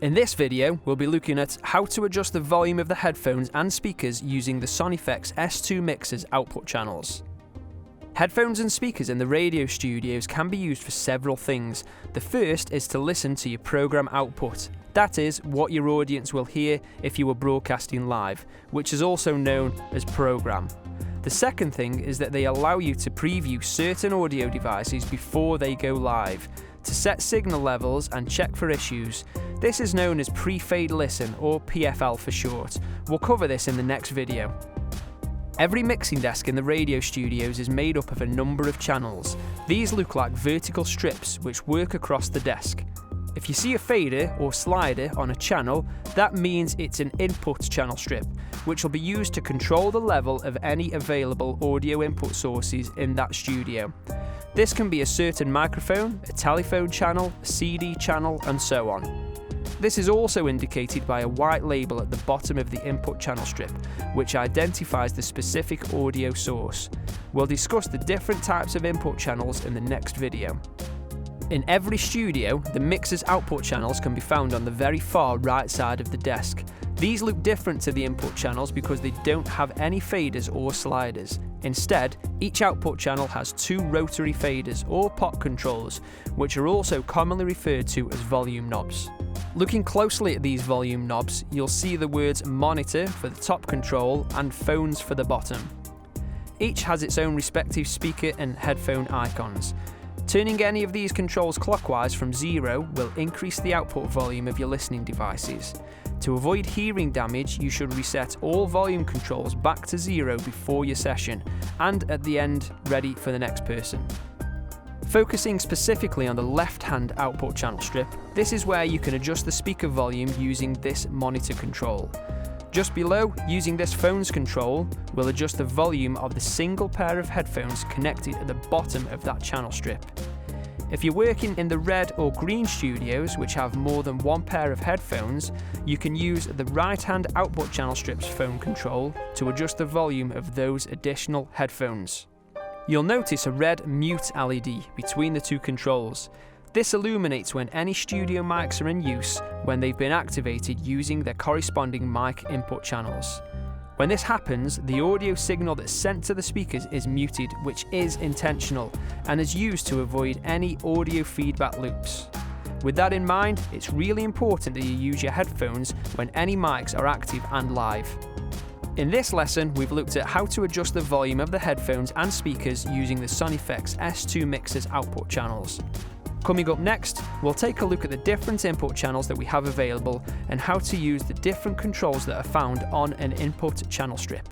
In this video, we'll be looking at how to adjust the volume of the headphones and speakers using the Sonifex S2 Mixer's output channels. Headphones and speakers in the radio studios can be used for several things. The first is to listen to your program output. That is, what your audience will hear if you were broadcasting live, which is also known as program. The second thing is that they allow you to preview certain audio devices before they go live, to set signal levels and check for issues. This is known as pre-fade listen, or PFL for short. We'll cover this in the next video. Every mixing desk in the radio studios is made up of a number of channels. These look like vertical strips which work across the desk. If you see a fader or slider on a channel, that means it's an input channel strip, which will be used to control the level of any available audio input sources in that studio. This can be a certain microphone, a telephone channel, a CD channel, and so on. This is also indicated by a white label at the bottom of the input channel strip, which identifies the specific audio source. We'll discuss the different types of input channels in the next video. In every studio, the mixer's output channels can be found on the very far right side of the desk. These look different to the input channels because they don't have any faders or sliders. Instead, each output channel has two rotary faders or pot controllers, which are also commonly referred to as volume knobs. Looking closely at these volume knobs, you'll see the words monitor for the top control and phones for the bottom. Each has its own respective speaker and headphone icons. Turning any of these controls clockwise from 0 will increase the output volume of your listening devices. To avoid hearing damage, you should reset all volume controls back to 0 before your session, and at the end, ready for the next person. Focusing specifically on the left-hand output channel strip, this is where you can adjust the speaker volume using this monitor control. Just below, using this phones control, we'll adjust the volume of the single pair of headphones connected at the bottom of that channel strip. If you're working in the red or green studios, which have more than one pair of headphones, you can use the right-hand output channel strip's phone control to adjust the volume of those additional headphones. You'll notice a red mute LED between the two controls. This illuminates when any studio mics are in use when they've been activated using their corresponding mic input channels. When this happens, the audio signal that's sent to the speakers is muted, which is intentional, and is used to avoid any audio feedback loops. With that in mind, it's really important that you use your headphones when any mics are active and live. In this lesson, we've looked at how to adjust the volume of the headphones and speakers using the Sonifex S2 Mixer's output channels. Coming up next, we'll take a look at the different input channels that we have available and how to use the different controls that are found on an input channel strip.